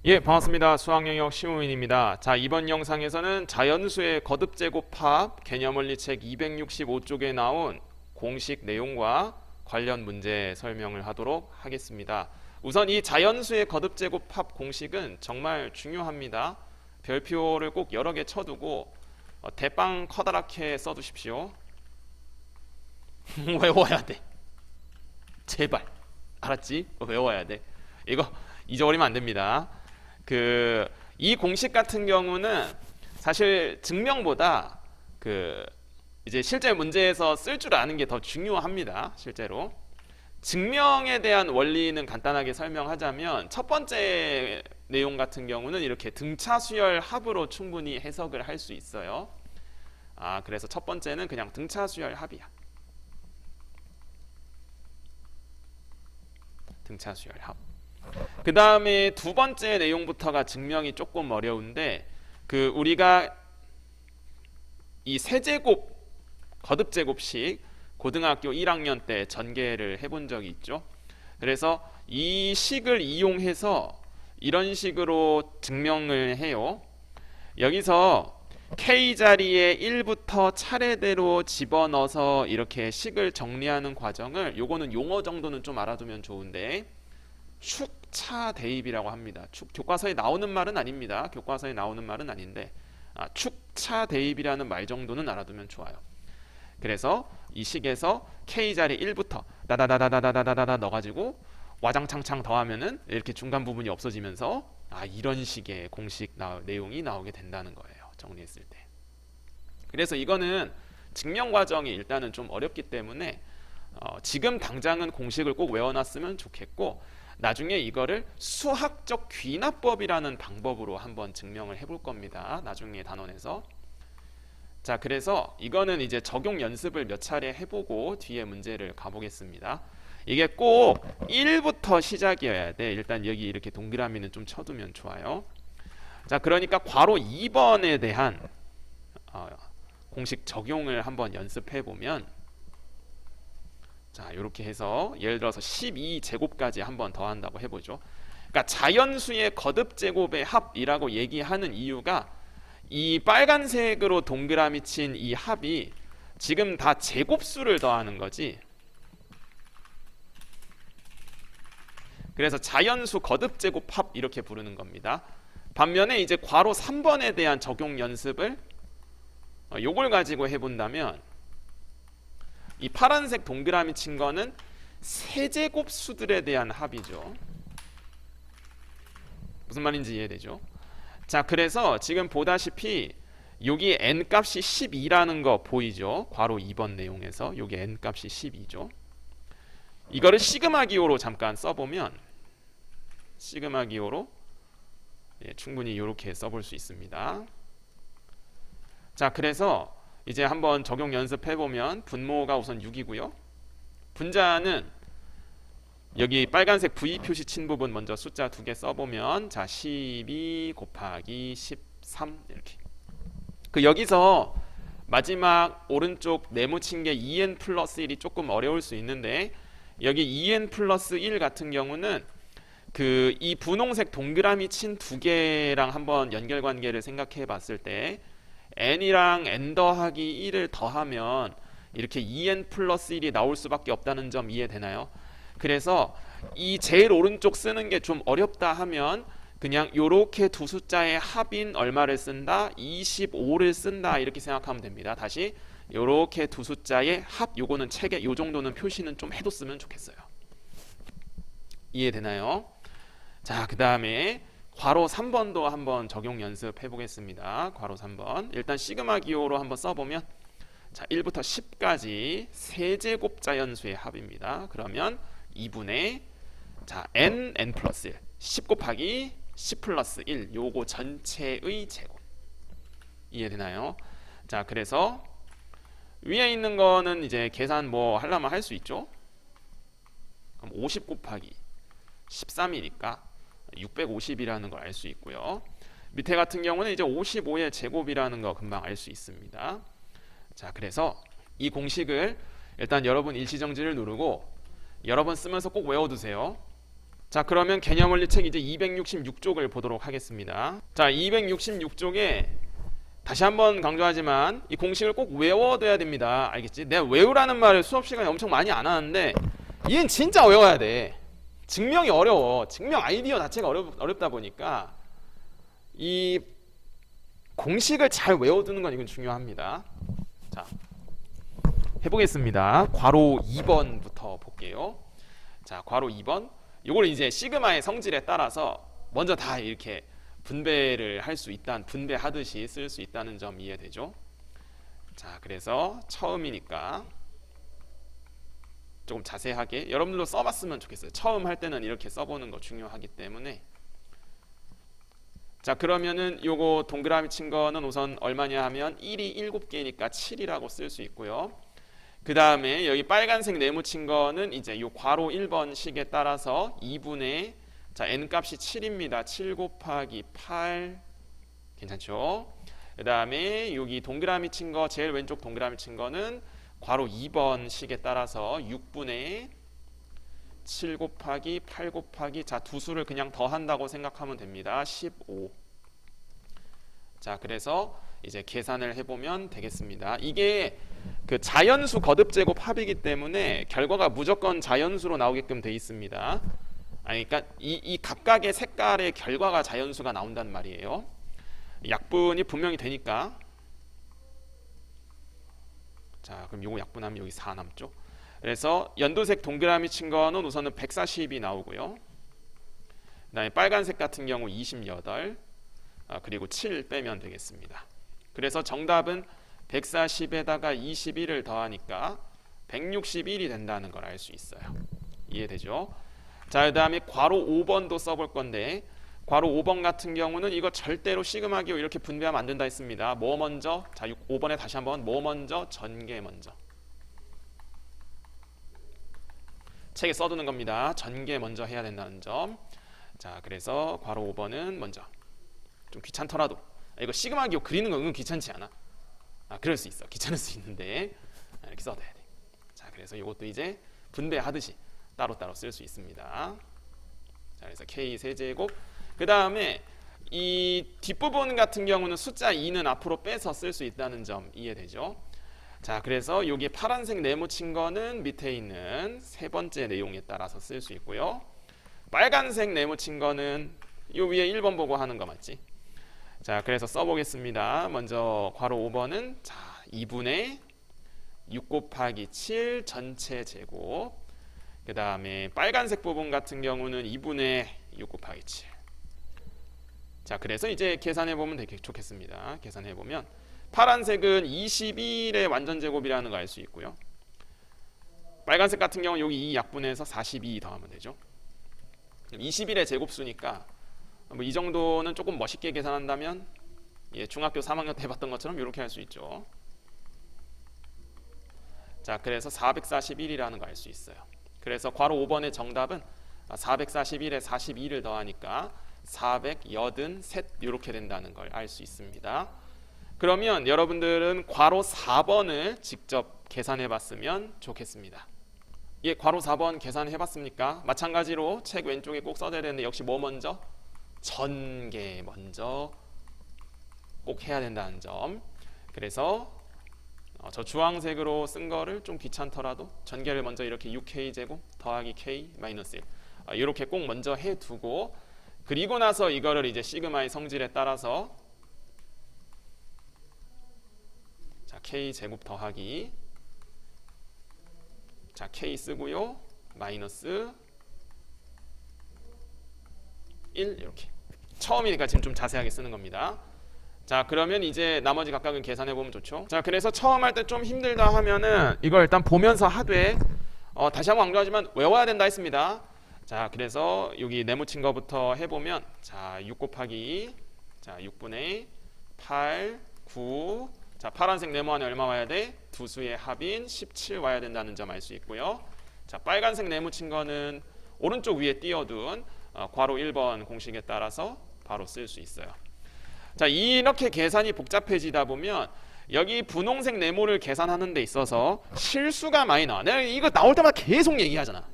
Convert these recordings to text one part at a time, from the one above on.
예, 반갑습니다. 수학영역 시우민입니다. 자, 이번 영상에서는 자연수의 거듭제곱합 개념원리 책 265쪽에 나온 공식 내용과 관련 문제 설명을 하도록 하겠습니다. 우선 이 자연수의 거듭제곱합 공식은 정말 중요합니다. 별표를 꼭 여러 개 쳐두고 대빵 커다랗게 써두십시오. 외워야 돼. 제발. 알았지? 외워야 돼. 이거 잊어버리면 안 됩니다. 이 공식 같은 경우는 사실 증명보다 이제 실제 문제에서 쓸 줄 아는 게 더 중요합니다. 실제로 증명에 대한 원리는 간단하게 설명하자면 첫 번째 내용 같은 경우는 이렇게 등차 수열 합으로 충분히 해석을 할 수 있어요. 그래서 첫 번째는 그냥 등차 수열 합이야. 등차 수열 합. 그 다음에 두 번째 내용부터가 증명이 조금 어려운데 우리가 이 세제곱 거듭제곱식 고등학교 1학년 때 전개를 해본 적이 있죠. 그래서 이 식을 이용해서 이런 식으로 증명을 해요. 여기서 k 자리에 1부터 차례대로 집어넣어서 이렇게 식을 정리하는 과정을, 요거는 용어 정도는 좀 알아두면 좋은데 축차 대입이라고 합니다. 교과서에 나오는 말은 아닙니다. 교과서에 나오는 말은 아닌데 축차 대입이라는 말 정도는 알아두면 좋아요. 그래서 이 식에서 k 자리 1부터 다다다다다다다다 넣어가지고 와장창창 더하면은 이렇게 중간 부분이 없어지면서 이런 식의 공식 내용이 나오게 된다는 거예요. 정리했을 때. 그래서 이거는 증명 과정이 일단은 좀 어렵기 때문에 지금 당장은 공식을 꼭 외워놨으면 좋겠고, 나중에 이거를 수학적 귀납법이라는 방법으로 한번 증명을 해볼 겁니다. 나중에 단원에서. 자, 그래서 이거는 이제 적용 연습을 몇 차례 해보고 뒤에 문제를 가보겠습니다. 이게 꼭 1부터 시작이어야 돼. 일단 여기 이렇게 동그라미는 좀 쳐두면 좋아요. 자, 그러니까 괄호 2번에 대한 공식 적용을 한번 연습해보면, 자, 이렇게 해서 예를 들어서 12제곱까지 한번 더한다고 해보죠. 그러니까 자연수의 거듭제곱의 합이라고 얘기하는 이유가 이 빨간색으로 동그라미 친 이 합이 지금 다 제곱수를 더하는 거지. 그래서 자연수 거듭제곱합 이렇게 부르는 겁니다. 반면에 이제 괄호 3번에 대한 적용 연습을 요걸 가지고 해본다면, 이 파란색 동그라미 친 거는 세제곱 수들에 대한 합이죠. 무슨 말인지 이해되죠? 자, 그래서 지금 보다시피 여기 n 값이 12라는 거 보이죠? 괄호 2번 내용에서 여기 n 값이 12죠. 이거를 시그마 기호로 잠깐 써보면, 시그마 기호로 충분히 이렇게 써볼 수 있습니다. 자, 그래서 이제 한번 적용 연습해보면 분모가 우선 6이고요. 분자는 여기 빨간색 V 표시 친 부분 먼저 숫자 2개 써보면, 자, 12 곱하기 13 이렇게. 여기서 마지막 오른쪽 네모친 게 2n 플러스 1이 조금 어려울 수 있는데, 여기 2n 플러스 1 같은 경우는 이 분홍색 동그라미 친 두 개랑 한번 연결관계를 생각해 봤을 때 n이랑 n 더하기 1을 더하면 이렇게 2n 플러스 1이 나올 수밖에 없다는 점 이해되나요? 그래서 이 제일 오른쪽 쓰는 게 좀 어렵다 하면 그냥 요렇게 두 숫자의 합인 얼마를 쓴다? 25를 쓴다, 이렇게 생각하면 됩니다. 다시 요렇게 두 숫자의 합, 요거는 책에 요 정도는 표시는 좀 해뒀으면 좋겠어요. 이해되나요? 자, 그 다음에 괄호 3번도 한번 적용 연습해 보겠습니다. 괄호 3번. 일단 시그마 기호로 한번 써보면, 자, 1부터 10까지 세제곱 자연수의 합입니다. 그러면 2분의 n 플러스 1, 10 곱하기 10 플러스 1, 요거 전체의 제곱. 이해되나요? 자, 그래서 위에 있는 거는 이제 계산 뭐 하려면 할 수 있죠. 그럼 50 곱하기 13이니까 650이라는 걸 알 수 있고요. 밑에 같은 경우는 이제 55의 제곱이라는 거 금방 알 수 있습니다. 자, 그래서 이 공식을 일단 여러분 일시정지를 누르고 여러 번 쓰면서 꼭 외워두세요. 자, 그러면 개념원리 책 이제 266쪽을 보도록 하겠습니다. 자, 266쪽에 다시 한번 강조하지만 이 공식을 꼭 외워둬야 됩니다. 알겠지? 내가 외우라는 말을 수업 시간에 엄청 많이 안 하는데 얘는 진짜 외워야 돼. 증명이 어려워. 증명 아이디어 자체가 어렵다 보니까 이 공식을 잘 외워두는 건 이건 중요합니다. 자, 해보겠습니다. 괄호 2번부터 볼게요. 자, 괄호 2번. 이걸 이제 시그마의 성질에 따라서 먼저 다 이렇게 분배를 할 수 있다는, 분배하듯이 쓸 수 있다는 점 이해되죠? 자, 그래서 처음이니까 조금 자세하게 여러분들도 써봤으면 좋겠어요. 처음 할 때는 이렇게 써보는 거 중요하기 때문에. 자, 그러면은 요거 동그라미 친 거는 우선 얼마냐 하면 1이 7개니까 7이라고 쓸 수 있고요. 그 다음에 여기 빨간색 네모 친 거는 이제 요 괄호 1번 식에 따라서 2분의, 자, n 값이 7입니다. 7 곱하기 8. 괜찮죠? 그 다음에 여기 동그라미 친 거, 제일 왼쪽 동그라미 친 거는 괄호 2번 식에 따라서 6분의 7 곱하기 8 곱하기, 자, 두 수를 그냥 더한다고 생각하면 됩니다. 15. 자, 그래서 이제 계산을 해보면 되겠습니다. 이게 그 자연수 거듭 제곱 합이기 때문에 결과가 무조건 자연수로 나오게끔 돼 있습니다. 아니, 그러니까 이 각각의 색깔의 결과가 자연수가 나온단 말이에요. 약분이 분명히 되니까. 자, 그럼 요거 약분하면 여기 4 남죠. 그래서 연두색 동그라미 친 거는 우선은 140이 나오고요. 그 다음에 빨간색 같은 경우 28, 그리고 7 빼면 되겠습니다. 그래서 정답은 140에다가 21을 더하니까 161이 된다는 걸 알 수 있어요. 이해되죠? 자, 그 다음에 괄호 5번도 써볼 건데, 괄호 5번 같은 경우는 이거 절대로 시그마 기호 이렇게 분배하면 안 된다 했습니다. 뭐 먼저? 자, 5번에 다시 한번 뭐 먼저? 전개 먼저. 책에 써두는 겁니다. 전개 먼저 해야 된다는 점. 자, 그래서 괄호 5번은 먼저. 좀 귀찮더라도 이거 시그마 기호 그리는 건 은근 귀찮지 않아? 그럴 수 있어. 귀찮을 수 있는데 이렇게 써둬야 돼. 자, 그래서 이것도 이제 분배하듯이 따로따로 쓸 수 있습니다. 자, 그래서 K 세제곱. 그 다음에 이 뒷부분 같은 경우는 숫자 2는 앞으로 빼서 쓸 수 있다는 점 이해되죠? 자, 그래서 여기 파란색 네모 친 거는 밑에 있는 세 번째 내용에 따라서 쓸 수 있고요. 빨간색 네모 친 거는 요 위에 1번 보고 하는 거 맞지? 자, 그래서 써보겠습니다. 먼저 괄호 5번은 자, 2분의 6 곱하기 7 전체 제곱. 그 다음에 빨간색 부분 같은 경우는 2분의 6 곱하기 7. 자, 그래서 이제 계산해보면 되게 좋겠습니다. 계산해보면 파란색은 21의 완전제곱이라는 거 알 수 있고요. 빨간색 같은 경우는 여기 2 약분해서 42 더하면 되죠. 21의 제곱수니까 뭐 이 정도는 조금 멋있게 계산한다면 중학교 3학년 때 해봤던 것처럼 이렇게 할 수 있죠. 자, 그래서 441이라는 거 알 수 있어요. 그래서 괄호 5번의 정답은 441에 42를 더하니까 483 이렇게 된다는 걸 알 수 있습니다. 그러면 여러분들은 괄호 4번을 직접 계산해 봤으면 좋겠습니다. 예, 괄호 4번 계산해 봤습니까? 마찬가지로 책 왼쪽에 꼭 써야 되는데 역시 뭐 먼저? 전개 먼저 꼭 해야 된다는 점. 그래서 저 주황색으로 쓴 거를 좀 귀찮더라도 전개를 먼저 이렇게 6k 제곱 더하기 k 마이너스 1 이렇게 꼭 먼저 해두고, 그리고 나서 이거를 이제 시그마의 성질에 따라서 자, k 제곱 더하기, 자, k 쓰고요, 마이너스 1 이렇게. 처음이니까 지금 좀 자세하게 쓰는 겁니다. 자, 그러면 이제 나머지 각각은 계산해 보면 좋죠. 자, 그래서 처음 할 때 좀 힘들다 하면은 이걸 일단 보면서 하되 다시 한번 강조하지만 외워야 된다 했습니다. 자, 그래서 여기 네모친 거부터 해보면 자, 6 곱하기 자 6분의 8 9. 자, 파란색 네모 안에 얼마 와야 돼? 두 수의 합인 17 와야 된다는 점 알 수 있고요. 자, 빨간색 네모친 거는 오른쪽 위에 띄워둔 괄호 1번 공식에 따라서 바로 쓸 수 있어요. 자, 이렇게 계산이 복잡해지다 보면 여기 분홍색 네모를 계산하는 데 있어서 실수가 많이 나와. 내가 이거 나올 때마다 계속 얘기하잖아.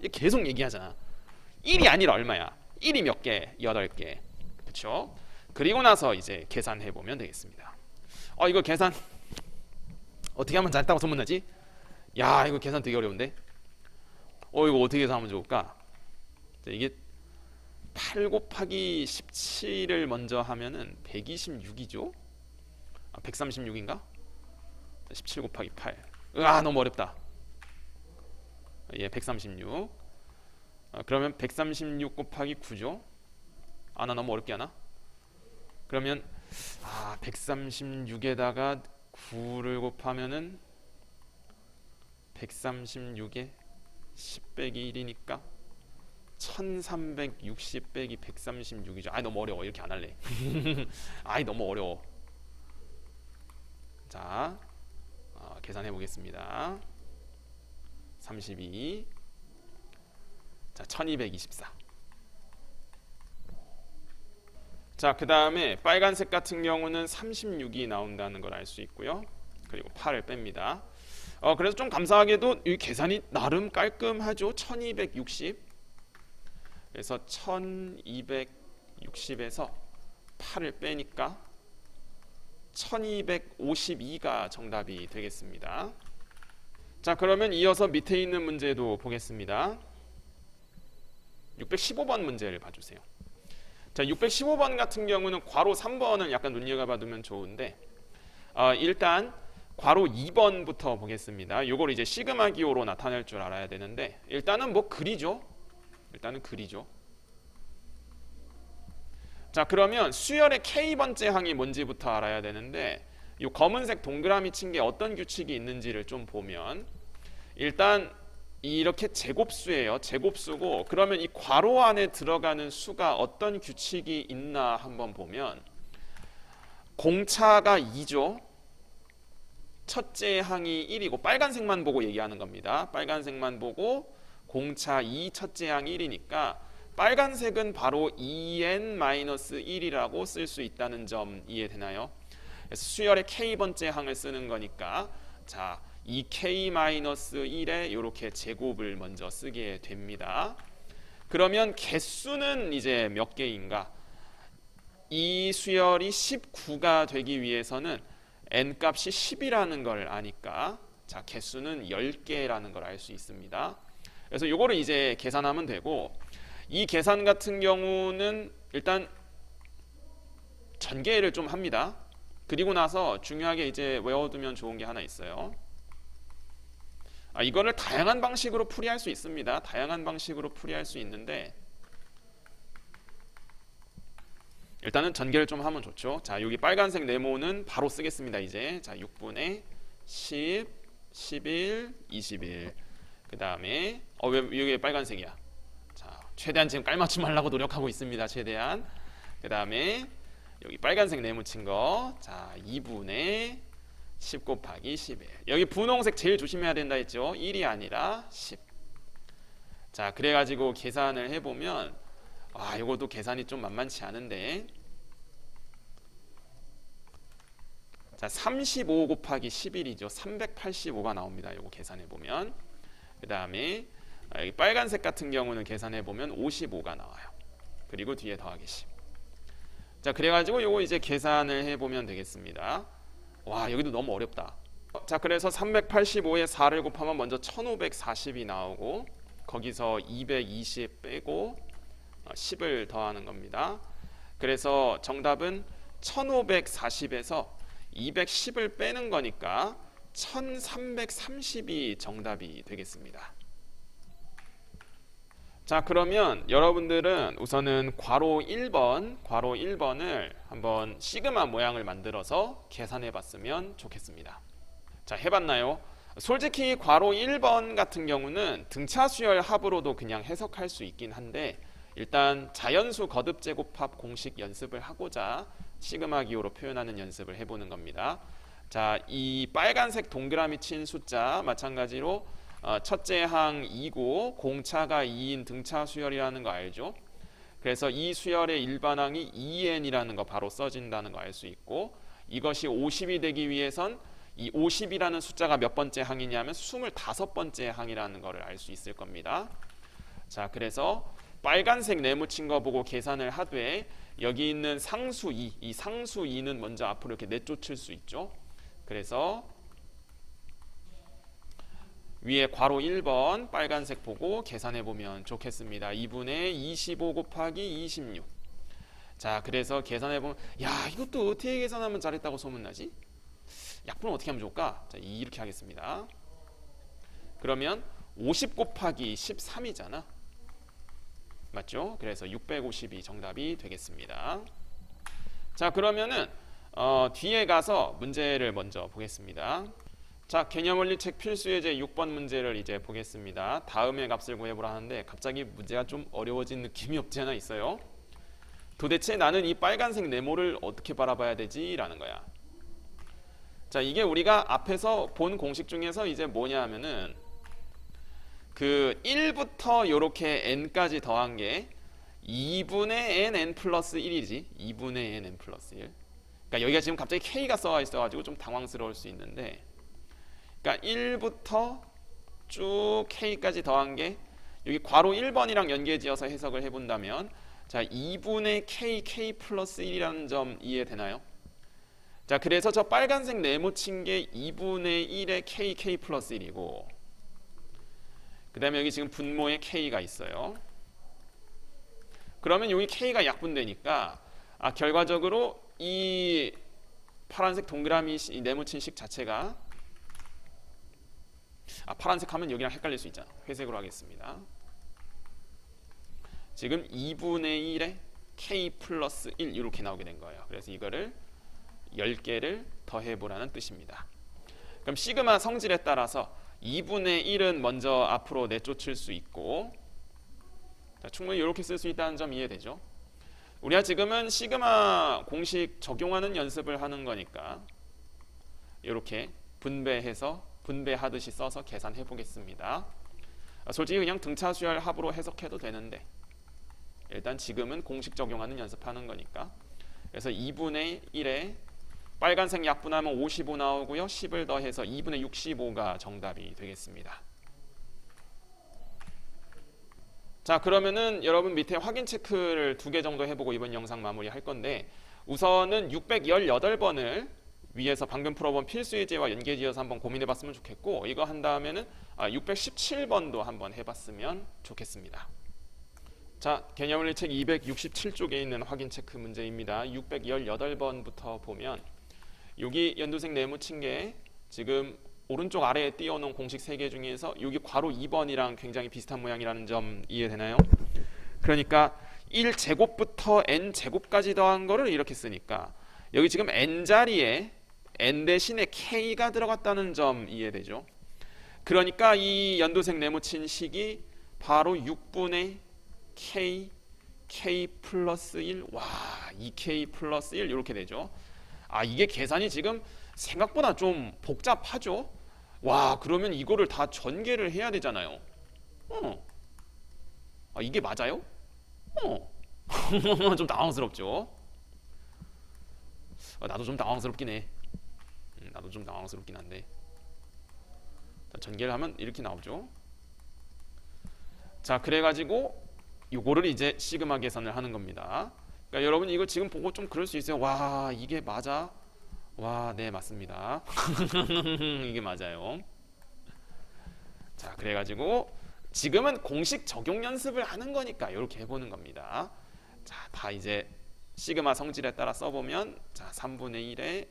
1이 아니라 얼마야? 1이 몇 개? 8개. 그렇죠? 그리고 나서 이제 계산해 보면 되겠습니다. 이거 계산 어떻게 하면 잘했다고 소문나지? 야, 이거 계산 되게 어려운데? 이거 어떻게 계산하면 좋을까? 자, 이게 8 곱하기 17을 먼저 하면은 126이죠? 136인가? 17 곱하기 8. 너무 어렵다. 예, 136. 그러면 136 곱하기 9죠? 나 너무 어렵게 하나? 그러면 136에다가 9를 곱하면은 136에 10 빼기 1이니까 1360 빼기 136이죠. 너무 어려워. 이렇게 안 할래. 너무 어려워. 자, 계산해 보겠습니다. 32. 자, 1224. 자, 그 다음에 빨간색 같은 경우는 36이 나온다는 걸 알 수 있고요. 그리고 8을 뺍니다. 그래서 좀 감사하게도 이 계산이 나름 깔끔하죠. 1260. 그래서 1260에서 8을 빼니까 1252가 정답이 되겠습니다. 자, 그러면 이어서 밑에 있는 문제도 보겠습니다. 615번 문제를 봐주세요. 자, 615번 같은 경우는 괄호 3번을 약간 눈여겨봐 두면 좋은데, 일단 괄호 2번부터 보겠습니다. 요걸 이제 시그마 기호로 나타낼 줄 알아야 되는데, 일단은 그리죠. 자, 그러면 수열의 K번째 항이 뭔지부터 알아야 되는데, 이 검은색 동그라미 친 게 어떤 규칙이 있는지를 좀 보면, 일단 이렇게 제곱수예요. 제곱수고, 그러면 이 괄호 안에 들어가는 수가 어떤 규칙이 있나 한번 보면, 공차가 2죠. 첫째 항이 1이고, 빨간색만 보고 얘기하는 겁니다. 빨간색만 보고 공차 2, 첫째 항 1이니까 빨간색은 바로 2n-1이라고 쓸 수 있다는 점 이해되나요? 그래서 수열의 K번째 항을 쓰는 거니까, 자, 2k-1에 이렇게 제곱을 먼저 쓰게 됩니다. 그러면 개수는 이제 몇 개인가? 이 수열이 19가 되기 위해서는 n 값이 10이라는 걸 아니까, 자, 개수는 10개라는 걸 알 수 있습니다. 그래서 요거를 이제 계산하면 되고, 이 계산 같은 경우는 일단 전개를 좀 합니다. 그리고 나서 중요하게 이제 외워두면 좋은 게 하나 있어요. 이거를 다양한 방식으로 풀이할 수 있습니다. 다양한 방식으로 풀이할 수 있는데, 일단은 전개를 좀 하면 좋죠. 자, 여기 빨간색 네모는 바로 쓰겠습니다. 이제 자, 6분의 10, 11, 21. 그 다음에 왜 여기 빨간색이야? 자, 최대한 지금 깔맞춤 하려고 노력하고 있습니다. 최대한. 그 다음에 여기 빨간색 네모 친 거, 자, 2분의 10 곱하기 11. 여기 분홍색 제일 조심해야 된다 했죠. 1이 아니라 10. 자, 그래가지고 계산을 해보면, 이것도 계산이 좀 만만치 않은데, 자, 35 곱하기 11이죠. 385가 나옵니다. 이거 계산해 보면. 그 다음에 여기 빨간색 같은 경우는 계산해 보면 55가 나와요. 그리고 뒤에 더하기 10. 자, 그래가지고 이거 이제 계산을 해보면 되겠습니다. 여기도 너무 어렵다. 자, 그래서 385에 4를 곱하면 먼저 1540이 나오고, 거기서 220 빼고 10을 더하는 겁니다. 그래서 정답은 1540에서 210을 빼는 거니까 1330이 정답이 되겠습니다. 자, 그러면 여러분들은 우선은 괄호 1번을 한번 시그마 모양을 만들어서 계산해 봤으면 좋겠습니다. 자, 해봤나요? 솔직히 괄호 1번 같은 경우는 등차 수열 합으로도 그냥 해석할 수 있긴 한데, 일단 자연수 거듭 제곱합 공식 연습을 하고자 시그마 기호로 표현하는 연습을 해보는 겁니다. 자, 이 빨간색 동그라미 친 숫자 마찬가지로 첫째 항 2고 공차가 2인 등차 수열이라는 거 알죠? 그래서 이 수열의 일반항이 2n이라는 거 바로 써진다는 거 알 수 있고, 이것이 50이 되기 위해선 이 50이라는 숫자가 몇 번째 항이냐면 25번째 항이라는 거를 알 수 있을 겁니다. 자, 그래서 빨간색 네모친 거 보고 계산을 하되 여기 있는 상수 2, 이 상수 2는 먼저 앞으로 이렇게 내쫓을 수 있죠. 그래서 위에 괄호 1번 빨간색 보고 계산해 보면 좋겠습니다. 2분의 25 곱하기 26. 자, 그래서 계산해 보면 야, 이것도 어떻게 계산하면 잘했다고 소문나지? 약분은 어떻게 하면 좋을까? 자, 이렇게 하겠습니다. 그러면 50 곱하기 13이잖아. 맞죠? 그래서 652 정답이 되겠습니다. 자, 그러면은 뒤에 가서 문제를 먼저 보겠습니다. 자, 개념원리책 필수예제 6번 문제를 이제 보겠습니다. 다음의 값을 구해보라 하는데 갑자기 문제가 좀 어려워진 느낌이 없지 않아 있어요. 도대체 나는 이 빨간색 네모를 어떻게 바라봐야 되지? 라는 거야. 자, 이게 우리가 앞에서 본 공식 중에서 이제 뭐냐 하면은 그 1부터 요렇게 n까지 더한 게 2분의 n 플러스 1이지. 2분의 n 플러스 1. 그러니까 여기가 지금 갑자기 k가 써져 있어가지고 좀 당황스러울 수 있는데, 그러니까 1부터 쭉 k까지 더한 게 여기 괄호 1번이랑 연계지어서 해석을 해본다면, 자, 2분의 k 플러스 1이라는 점 이해되나요? 자, 그래서 저 빨간색 네모친 게 2분의 1의 k 플러스 1이고, 그 다음에 여기 지금 분모에 k가 있어요. 그러면 여기 k가 약분되니까 결과적으로 이 파란색 동그라미 네모친 식 자체가 파란색 하면 여기랑 헷갈릴 수 있잖아. 회색으로 하겠습니다. 지금 2분의 1에 k 플러스 1 이렇게 나오게 된 거예요. 그래서 이거를 10개를 더해보라는 뜻입니다. 그럼 시그마 성질에 따라서 2분의 1은 먼저 앞으로 내쫓을 수 있고, 자, 충분히 이렇게 쓸 수 있다는 점 이해되죠? 우리가 지금은 시그마 공식 적용하는 연습을 하는 거니까 이렇게 분배해서 분배하듯이 써서 계산해 보겠습니다. 솔직히 그냥 등차 수열 합으로 해석해도 되는데 일단 지금은 공식 적용하는 연습하는 거니까, 그래서 2분의 1에 빨간색 약분하면 55 나오고요. 10을 더해서 2분의 65가 정답이 되겠습니다. 자, 그러면은 여러분 밑에 확인 체크를 2개 정도 해보고 이번 영상 마무리할 건데, 우선은 618번을 위에서 방금 풀어본 필수예제와 연계지어서 한번 고민해봤으면 좋겠고, 이거 한 다음에는 617번도 한번 해봤으면 좋겠습니다. 자, 개념원리책 267쪽에 있는 확인 체크 문제입니다. 618번부터 보면 여기 연두색 네모친 게 지금 오른쪽 아래에 띄워놓은 공식 3개 중에서 여기 괄호 2번이랑 굉장히 비슷한 모양이라는 점 이해되나요? 그러니까 1제곱부터 n제곱까지 더한 거를 이렇게 쓰니까 여기 지금 n자리에 n 대신에 k가 들어갔다는 점 이해되죠? 그러니까 이 연두색 네모친 식이 바로 6분의 k 플러스 1, 와, 2k 플러스 1 이렇게 되죠. 이게 계산이 지금 생각보다 좀 복잡하죠. 와, 그러면 이거를 다 전개를 해야 되잖아요. 이게 맞아요? 좀 당황스럽죠. 나도 좀 당황스럽긴 해. 나도 좀 당황스럽긴 한데 전개를 하면 이렇게 나오죠. 자, 그래가지고 요거를 이제 시그마 계산을 하는 겁니다. 그러니까 여러분 이거 지금 보고 좀 그럴 수 있어요. 와, 이게 맞아? 와, 네, 맞습니다. 이게 맞아요. 자, 그래가지고 지금은 공식 적용 연습을 하는 거니까 이렇게 해보는 겁니다. 자, 다 이제 시그마 성질에 따라 써보면, 자, 3분의 1에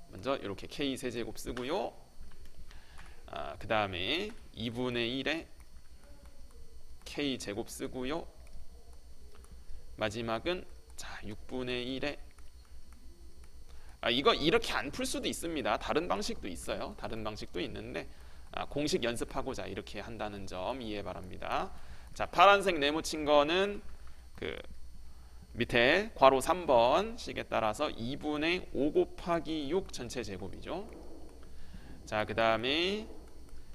먼저 이렇게 k 세제곱 쓰고요. 그 다음에 2분의 1에 k 제곱 쓰고요. 마지막은 자, 6분의 1에 이거 이렇게 안 풀 수도 있습니다. 다른 방식도 있어요. 다른 방식도 있는데 공식 연습하고자 이렇게 한다는 점 이해 바랍니다. 자, 파란색 네모친 거는 그 밑에 괄호 3번 식에 따라서 2분의 5 곱하기 6 전체 제곱이죠. 자, 그 다음에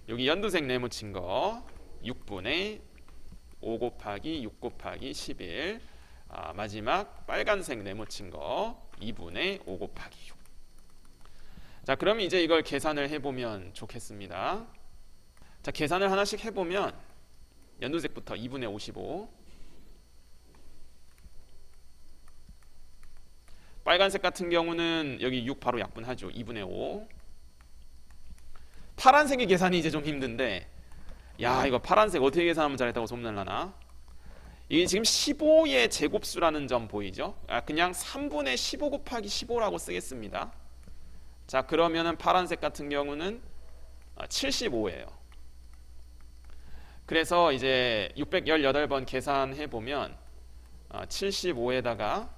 여기 연두색 네모친 거 6분의 5 곱하기 6 곱하기 11, 마지막 빨간색 네모친 거 2분의 5 곱하기 6. 자, 그럼 이제 이걸 계산을 해보면 좋겠습니다. 자, 계산을 하나씩 해보면 연두색부터 2분의 55. 빨간색 같은 경우는 여기 6 바로 약분하죠. 2분의 5. 파란색의 계산이 이제 좀 힘든데, 야, 이거 파란색 어떻게 계산하면 잘했다고 소문날라나? 이게 지금 15의 제곱수라는 점 보이죠? 그냥 3분의 15 곱하기 15라고 쓰겠습니다. 자, 그러면은 파란색 같은 경우는 75예요. 그래서 이제 618번 계산해 보면 75에다가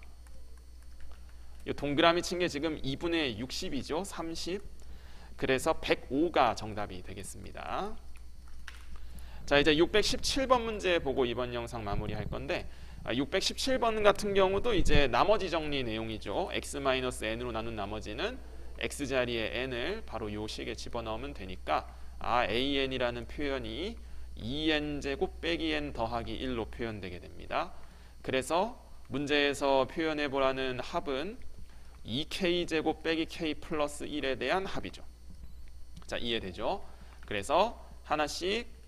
이 동그라미 친 게 지금 2분의 60이죠. 30. 그래서 105가 정답이 되겠습니다. 자, 이제 617번 문제 보고 이번 영상 마무리할 건데, 617번 같은 경우도 이제 나머지 정리 내용이죠. x-n으로 나눈 나머지는 x자리에 n을 바로 요 식에 집어넣으면 되니까 an이라는 표현이 2n제곱 빼기 n 더하기 1로 표현되게 됩니다. 그래서 문제에서 표현해보라는 합은 2k제곱 빼기 k 플러스 1에 대한 합이죠. 자, 이해되죠? 그래서 하나씩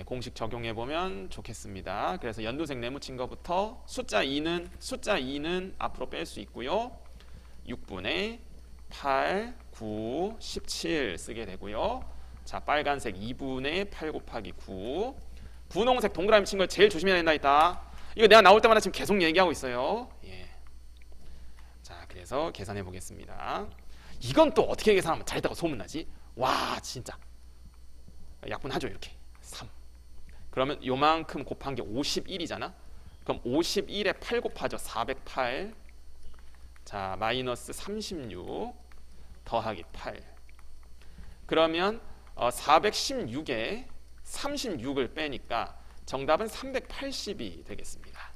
공식 적용해보면 좋겠습니다. 그래서 연두색 네모친 것부터 숫자 2는 앞으로 뺄 수 있고요. 6분의 8, 9, 17 쓰게 되고요. 자, 빨간색 2분의 8 곱하기 9. 분홍색 동그라미 친 걸 제일 조심해야 된다 했다. 이거 내가 나올 때마다 지금 계속 얘기하고 있어요. 자, 그래서 계산해 보겠습니다. 이건 또 어떻게 계산하면 잘했다고 소문나지? 와, 진짜 약분하죠. 이렇게 3. 그러면 요만큼 곱한 게 51이잖아. 그럼 51에 8 곱하죠. 408. 자, 마이너스 36 더하기 8. 그러면 416에 36을 빼니까 정답은 380이 되겠습니다.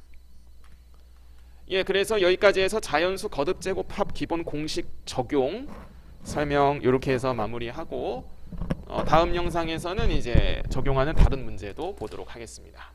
그래서 여기까지 해서 자연수 거듭제곱합 기본 공식 적용 설명 이렇게 해서 마무리하고, 다음 영상에서는 이제 적용하는 다른 문제도 보도록 하겠습니다.